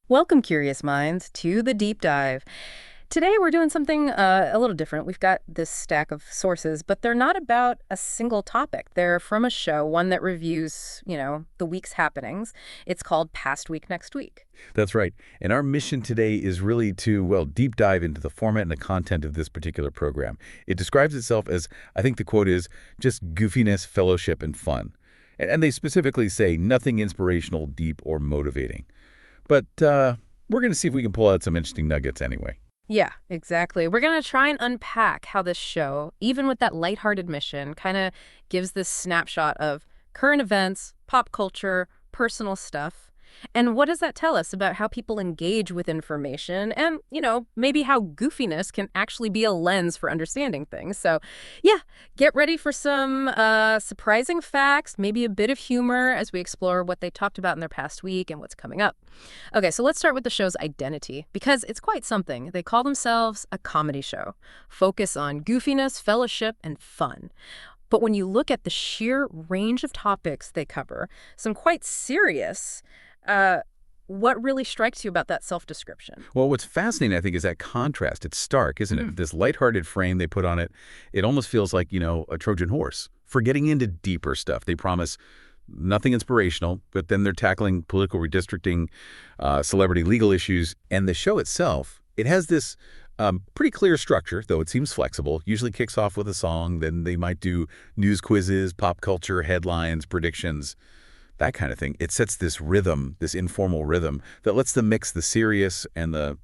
Welcome, curious minds, to the deep dive. Today we're doing something a little different. We've got this stack of sources, but they're not about a single topic. They're from a show, one that reviews, the week's happenings. It's called Past Week, Next Week. That's right. And our mission today is really to, well, deep dive into the format and the content of this particular program. It describes itself as, I think the quote is, just goofiness, fellowship, and fun. And they specifically say nothing inspirational, deep, or motivating. But we're going to see if we can pull out some interesting nuggets anyway. Yeah, exactly. We're going to try and unpack how this show, even with that lighthearted mission, kind of gives this snapshot of current events, pop culture, personal stuff. And what does that tell us about how people engage with information and, maybe how goofiness can actually be a lens for understanding things. So, yeah, get ready for some surprising facts, maybe a bit of humor as we explore what they talked about in their past week and what's coming up. Okay, so let's start with the show's identity, because it's quite something. They call themselves a comedy show, focus on goofiness, fellowship, and fun. But when you look at the sheer range of topics they cover, some quite serious, what really strikes you about that self-description? Well, what's fascinating, I think, is that contrast. It's stark, isn't it? This lighthearted frame they put on it, it almost feels like, a Trojan horse. For getting into deeper stuff, they promise nothing inspirational, but then they're tackling political redistricting, celebrity legal issues, and the show itself, it has this pretty clear structure, though it seems flexible. Usually kicks off with a song, then they might do news quizzes, pop culture, headlines, predictions, that kind of thing. It sets this rhythm, this informal rhythm, that lets them mix the serious and the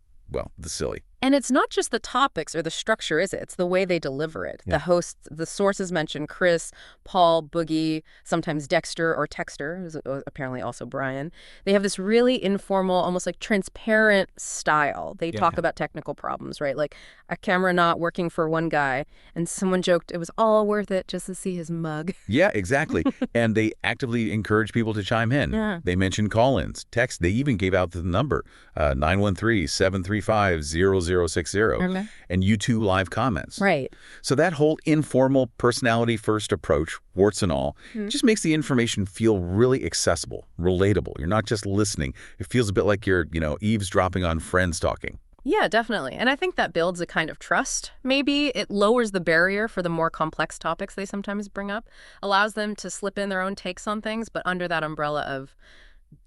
silly. And it's not just the topics or the structure, is it? It's the way they deliver it. Yeah. The hosts, the sources mention Chris, Paul, Boogie, sometimes Dexter or Texter, who's apparently also Brian. They have this really informal, almost like transparent style. They talk about technical problems, right? Like a camera not working for one guy, and someone joked it was all worth it just to see his mug. Yeah, exactly. And they actively encourage people to chime in. Yeah. They mentioned call-ins, text. They even gave out the number, 913-735-0060, Okay. and YouTube live comments. Right. So that whole informal, personality-first approach, warts and all, just makes the information feel really accessible, relatable. You're not just listening. It feels a bit like you're, eavesdropping on friends talking. Yeah, definitely. And I think that builds a kind of trust. Maybe it lowers the barrier for the more complex topics they sometimes bring up, allows them to slip in their own takes on things, but under that umbrella of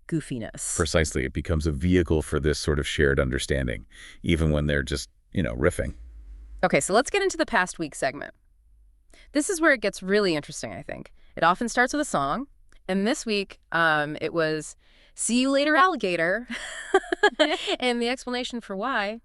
goofiness. Precisely. It becomes a vehicle for this sort of shared understanding, even when they're just, riffing. Okay, so let's get into the past week segment. This is where it gets really interesting, I think. It often starts with a song, and this week it was "See You Later, Alligator," and the explanation for why,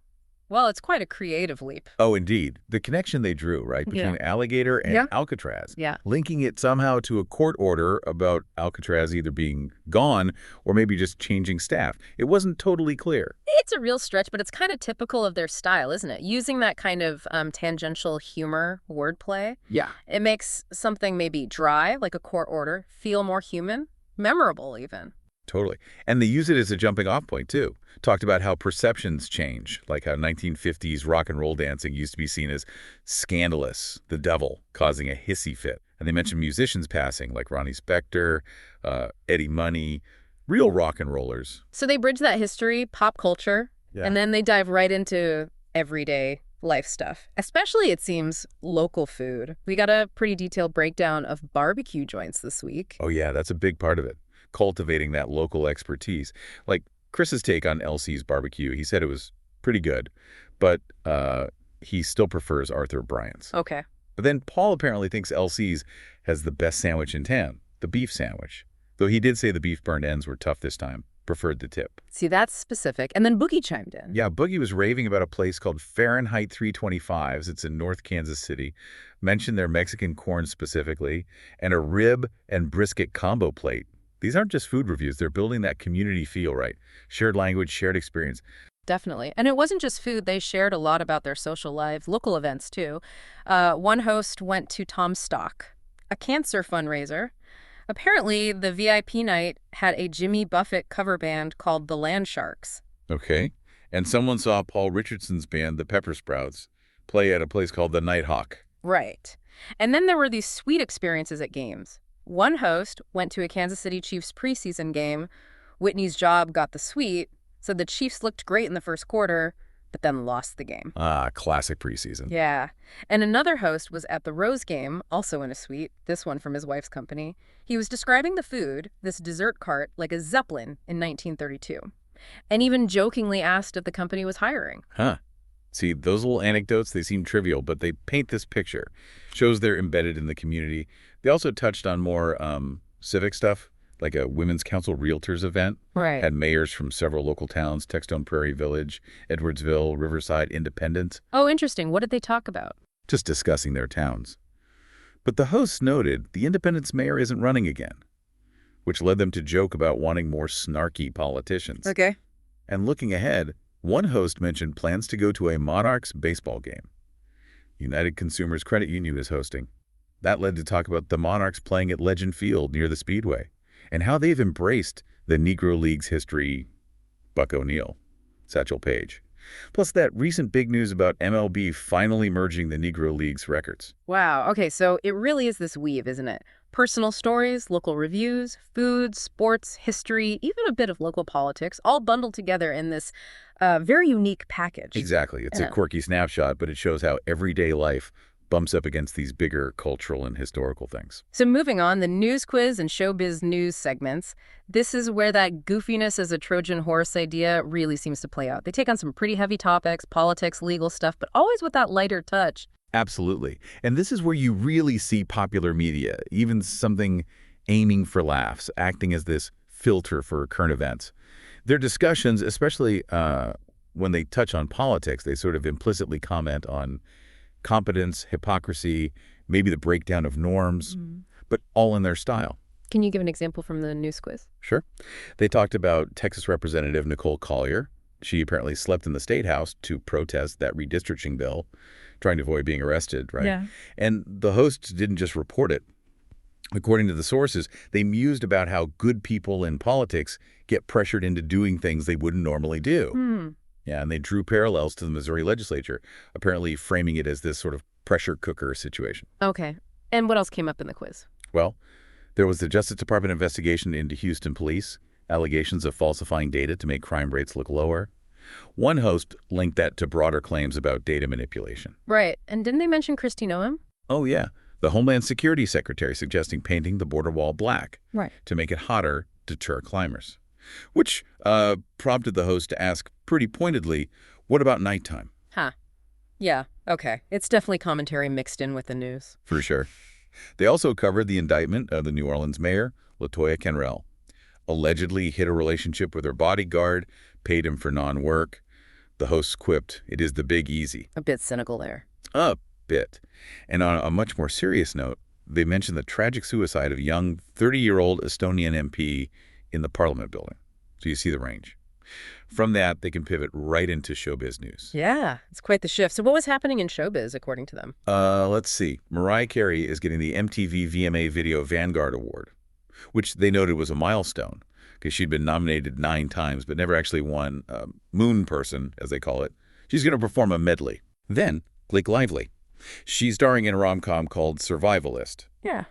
well, it's quite a creative leap. Oh, indeed. The connection they drew, right, between alligator and Alcatraz, Yeah. linking it somehow to a court order about Alcatraz either being gone or maybe just changing staff. It wasn't totally clear. It's a real stretch, but it's kind of typical of their style, isn't it? Using that kind of tangential humor wordplay. Yeah. It makes something maybe dry, like a court order, feel more human, memorable even. Totally. And they use it as a jumping off point, too. Talked about how perceptions change, like how 1950s rock and roll dancing used to be seen as scandalous, the devil, causing a hissy fit. And they mentioned musicians passing, like Ronnie Spector, Eddie Money, real rock and rollers. So they bridge that history, pop culture, Yeah. and then they dive right into everyday life stuff, especially, it seems, local food. We got a pretty detailed breakdown of barbecue joints this week. Oh, yeah, that's a big part of it. Cultivating that local expertise. Like Chris's take on LC's barbecue, he said it was pretty good, but he still prefers Arthur Bryant's. Okay. But then Paul apparently thinks LC's has the best sandwich in town, the beef sandwich. Though he did say the beef burnt ends were tough this time, preferred the tip. See, that's specific. And then Boogie chimed in. Yeah, Boogie was raving about a place called Fahrenheit 325s. It's in North Kansas City. Mentioned their Mexican corn specifically, and a rib and brisket combo plate. These aren't just food reviews. They're building that community feel, right? Shared language, shared experience. Definitely. And it wasn't just food. They shared a lot about their social lives, local events, too. One host went to Tom's Stock, a cancer fundraiser. Apparently, the VIP night had a Jimmy Buffett cover band called the Land Sharks. Okay. And someone saw Paul Richardson's band, the Pepper Sprouts, play at a place called the Nighthawk. Right. And then there were these sweet experiences at games. One host went to a Kansas City Chiefs preseason game. Whitney's job got the suite, So the Chiefs looked great in the first quarter, but then lost the game. Ah, classic preseason. Yeah. And another host was at the Rose game, also in a suite, this one from his wife's company. He was describing the food, this dessert cart, like a Zeppelin in 1932, and even jokingly asked if the company was hiring. Huh. See, those little anecdotes, they seem trivial, but they paint this picture. Shows they're embedded in the community. They also touched on more civic stuff, like a Women's Council Realtors event. Right. Had mayors from several local towns, Techstone Prairie Village, Edwardsville, Riverside, Independence. Oh, interesting. What did they talk about? Just discussing their towns. But the hosts noted the Independence mayor isn't running again, which led them to joke about wanting more snarky politicians. Okay. And looking ahead, one host mentioned plans to go to a Monarchs baseball game. United Consumers Credit Union is hosting. That led to talk about the Monarchs playing at Legend Field near the Speedway, and how they've embraced the Negro League's history. Buck O'Neill, Satchel Paige. Plus that recent big news about MLB finally merging the Negro League's records. Wow. Okay, so it really is this weave, isn't it? Personal stories, local reviews, food, sports, history, even a bit of local politics, all bundled together in this very unique package. Exactly. It's a quirky snapshot, but it shows how everyday life bumps up against these bigger cultural and historical things. So moving on, the news quiz and showbiz news segments. This is where that goofiness as a Trojan horse idea really seems to play out. They take on some pretty heavy topics, politics, legal stuff, but always with that lighter touch. Absolutely. And this is where you really see popular media, even something aiming for laughs, acting as this filter for current events. Their discussions, especially when they touch on politics, they sort of implicitly comment on competence, hypocrisy, maybe the breakdown of norms, but all in their style. Can you give an example from the news quiz? Sure. They talked about Texas Representative Nicole Collier. She apparently slept in the State House to protest that redistricting bill, trying to avoid being arrested, right? Yeah. And the hosts didn't just report it. According to the sources, they mused about how good people in politics get pressured into doing things they wouldn't normally do. Yeah, and they drew parallels to the Missouri legislature, apparently framing it as this sort of pressure cooker situation. Okay. And what else came up in the quiz? Well, there was the Justice Department investigation into Houston police, allegations of falsifying data to make crime rates look lower. One host linked that to broader claims about data manipulation. Right. And didn't they mention Kristi Noem? Oh, yeah. The Homeland Security Secretary suggesting painting the border wall black to make it hotter, deter climbers. Which prompted the host to ask pretty pointedly, what about nighttime? Huh. Yeah, okay. It's definitely commentary mixed in with the news. For sure. They also covered the indictment of the New Orleans mayor, LaToya Kenrell. Allegedly hid a relationship with her bodyguard, paid him for non-work. The hosts quipped, it is the big easy. A bit cynical there. A bit. And on a much more serious note, they mentioned the tragic suicide of a young 30-year-old Estonian MP in the Parliament building. So you see the range. From that, they can pivot right into showbiz news. Yeah, it's quite the shift. So what was happening in showbiz, according to them? Let's see. Mariah Carey is getting the MTV VMA Video Vanguard Award, which they noted was a milestone because she'd been nominated 9 times but never actually won Moon Person, as they call it. She's going to perform a medley. Then, Blake Lively. She's starring in a rom-com called Survivalist. Yeah.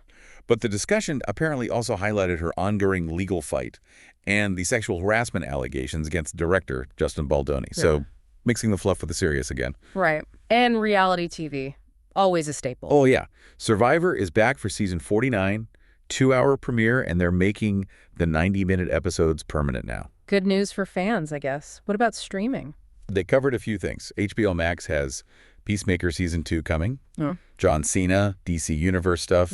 But the discussion apparently also highlighted her ongoing legal fight and the sexual harassment allegations against director Justin Baldoni. Yeah. So mixing the fluff with the serious again. Right. And reality TV, always a staple. Oh, yeah. Survivor is back for season 49, 2-hour premiere, and they're making the 90-minute episodes permanent now. Good news for fans, I guess. What about streaming? They covered a few things. HBO Max has Peacemaker Season 2 coming. Oh. John Cena, DC Universe stuff.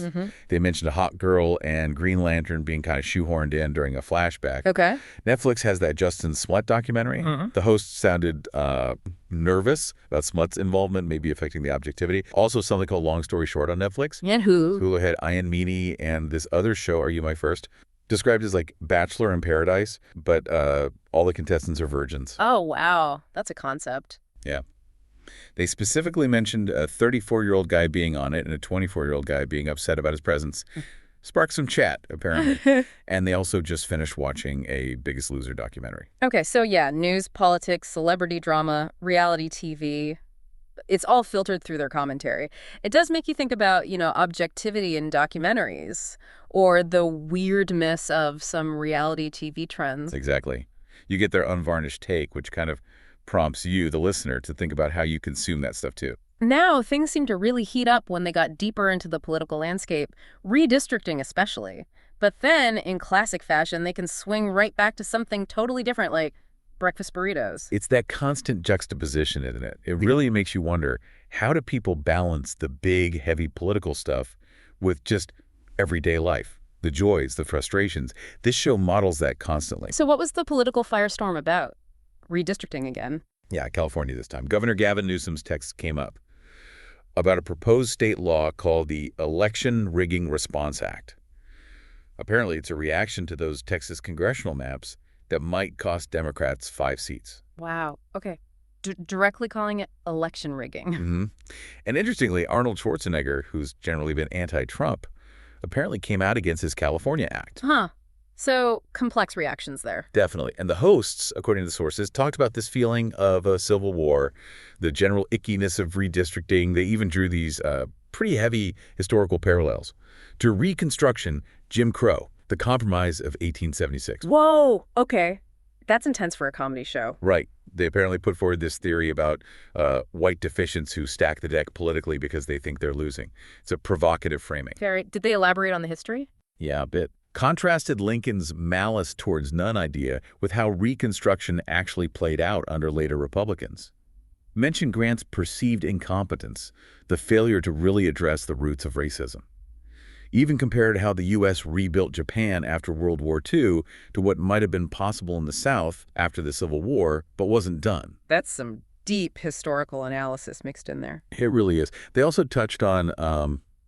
They mentioned a Hot Girl and Green Lantern being kind of shoehorned in during a flashback. Okay. Netflix has that Justin Smollett documentary. The host sounded nervous about Smollett's involvement, maybe affecting the objectivity. Also something called Long Story Short on Netflix. And Hulu. Hulu had Ian Meany and this other show, Are You My First? Described as like Bachelor in Paradise, but all the contestants are virgins. Oh, wow. That's a concept. Yeah. They specifically mentioned a 34-year-old guy being on it and a 24-year-old guy being upset about his presence. Sparked some chat, apparently. And they also just finished watching a Biggest Loser documentary. Okay, so yeah, news, politics, celebrity drama, reality TV. It's all filtered through their commentary. It does make you think about, objectivity in documentaries or the weirdness of some reality TV trends. Exactly. You get their unvarnished take, which kind of prompts you, the listener, to think about how you consume that stuff too. Now, things seem to really heat up when they got deeper into the political landscape, redistricting especially. But then, in classic fashion, they can swing right back to something totally different, like breakfast burritos. It's that constant juxtaposition, isn't it? It really makes you wonder, how do people balance the big, heavy political stuff with just everyday life? The joys, the frustrations. This show models that constantly. So what was the political firestorm about? Redistricting again. Yeah, California this time. Governor Gavin Newsom's text came up about a proposed state law called the Election Rigging Response Act. Apparently, it's a reaction to those Texas congressional maps that might cost Democrats 5 seats. Wow. Okay. Directly calling it election rigging. And interestingly, Arnold Schwarzenegger, who's generally been anti-Trump, apparently came out against his California Act. Huh. So, complex reactions there. Definitely. And the hosts, according to the sources, talked about this feeling of a civil war, the general ickiness of redistricting. They even drew these pretty heavy historical parallels to Reconstruction, Jim Crow, the Compromise of 1876. Whoa! Okay. That's intense for a comedy show. Right. They apparently put forward this theory about white deficients who stack the deck politically because they think they're losing. It's a provocative framing. Did they elaborate on the history? Yeah, a bit. Contrasted Lincoln's malice towards none idea with how Reconstruction actually played out under later Republicans. Mentioned Grant's perceived incompetence, the failure to really address the roots of racism. Even compared how the U.S. rebuilt Japan after World War II to what might have been possible in the South after the Civil War, but wasn't done. That's some deep historical analysis mixed in there. It really is. They also touched on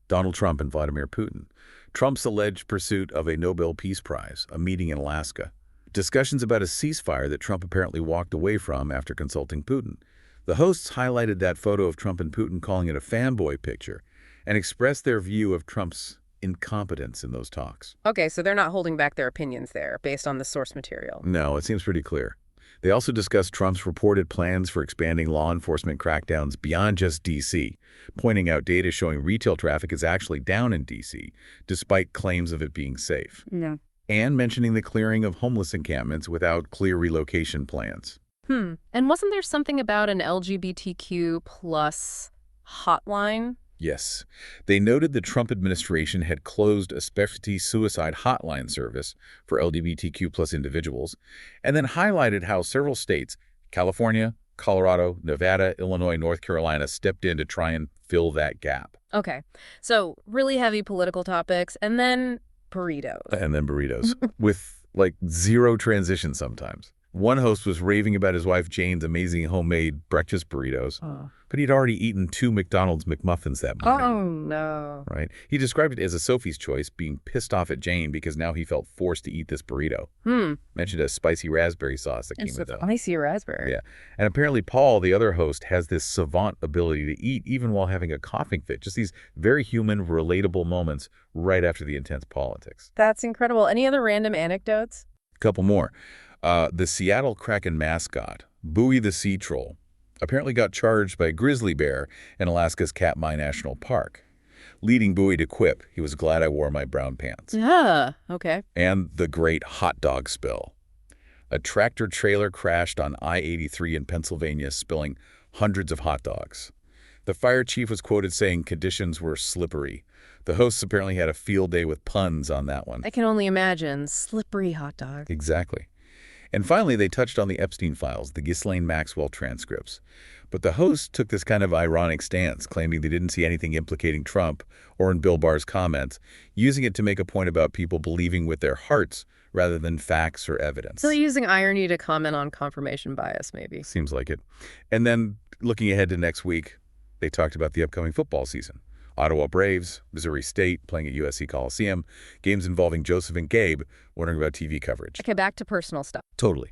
Donald Trump and Vladimir Putin. Trump's alleged pursuit of a Nobel Peace Prize, a meeting in Alaska. Discussions about a ceasefire that Trump apparently walked away from after consulting Putin. The hosts highlighted that photo of Trump and Putin, calling it a fanboy picture, and expressed their view of Trump's incompetence in those talks. Okay, so they're not holding back their opinions there based on the source material. No, it seems pretty clear. They also discussed Trump's reported plans for expanding law enforcement crackdowns beyond just D.C., pointing out data showing retail traffic is actually down in D.C., despite claims of it being safe. No. And mentioning the clearing of homeless encampments without clear relocation plans. And wasn't there something about an LGBTQ plus hotline? Yes. They noted the Trump administration had closed a specialty suicide hotline service for LGBTQ plus individuals, and then highlighted how several states, California, Colorado, Nevada, Illinois, North Carolina, stepped in to try and fill that gap. Okay, so really heavy political topics, and then burritos. And then burritos, with like zero transition sometimes. One host was raving about his wife Jane's amazing homemade breakfast burritos, but he'd already eaten 2 McDonald's McMuffins that morning. Oh, no. Right? He described it as a Sophie's choice, being pissed off at Jane because now he felt forced to eat this burrito. Mentioned a spicy raspberry sauce that came with it. Spicy raspberry. Yeah. And apparently Paul, the other host, has this savant ability to eat even while having a coughing fit. Just these very human, relatable moments right after the intense politics. That's incredible. Any other random anecdotes? A couple more. The Seattle Kraken mascot, Boogie the sea troll, apparently got charged by a grizzly bear in Alaska's Katmai National Park, leading Boogie to quip, "He was glad I wore my brown pants." Yeah, okay. And the great hot dog spill. A tractor trailer crashed on I-83 in Pennsylvania, spilling hundreds of hot dogs. The fire chief was quoted saying conditions were slippery. The hosts apparently had a field day with puns on that one. I can only imagine. Slippery hot dog. Exactly. And finally, they touched on the Epstein files, the Ghislaine Maxwell transcripts. But the hosts took this kind of ironic stance, claiming they didn't see anything implicating Trump or in Bill Barr's comments, using it to make a point about people believing with their hearts rather than facts or evidence. So using irony to comment on confirmation bias, maybe. Seems like it. And then, looking ahead to next week, they talked about the upcoming football season. Ottawa Braves, Missouri State playing at USC Coliseum, games involving Joseph and Gabe, wondering about TV coverage. Okay, back to personal stuff. Totally.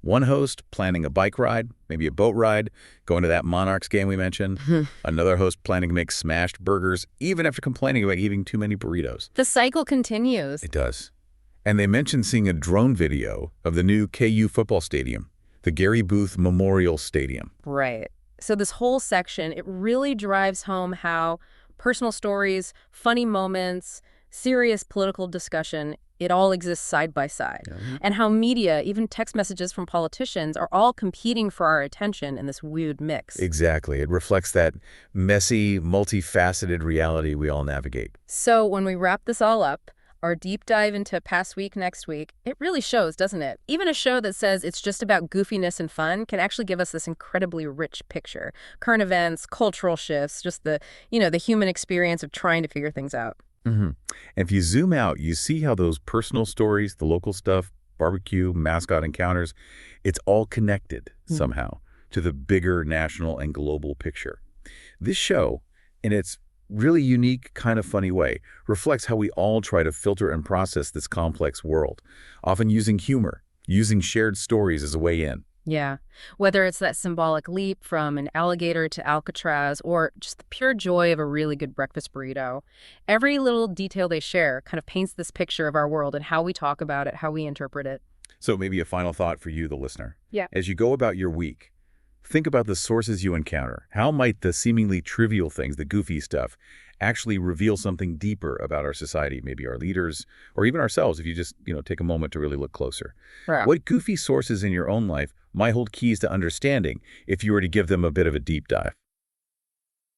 One host planning a bike ride, maybe a boat ride, going to that Monarchs game we mentioned. Another host planning to make smashed burgers, even after complaining about eating too many burritos. The cycle continues. It does. And they mentioned seeing a drone video of the new KU football stadium, the Gary Booth Memorial Stadium. Right. So this whole section, it really drives home how personal stories, funny moments, serious political discussion, it all exists side by side. Yeah. And how media, even text messages from politicians, are all competing for our attention in this weird mix. Exactly. It reflects that messy, multifaceted reality we all navigate. So when we wrap this all up, our deep dive into past week next week, it really shows, doesn't it? Even a show that says it's just about goofiness and fun can actually give us this incredibly rich picture. Current events, cultural shifts, just the human experience of trying to figure things out. And if you zoom out, you see how those personal stories, the local stuff, barbecue, mascot encounters, it's all connected somehow to the bigger national and global picture. This show, in its really unique, kind of funny way, reflects how we all try to filter and process this complex world, often using humor, using shared stories as a way in. Yeah. Whether it's that symbolic leap from an alligator to Alcatraz or just the pure joy of a really good breakfast burrito, every little detail they share kind of paints this picture of our world and how we talk about it, how we interpret it. So maybe a final thought for you, the listener. Yeah. As you go about your week, think about the sources you encounter. How might the seemingly trivial things, the goofy stuff, actually reveal something deeper about our society, maybe our leaders, or even ourselves if you just, take a moment to really look closer? Right. What goofy sources in your own life might hold keys to understanding if you were to give them a bit of a deep dive?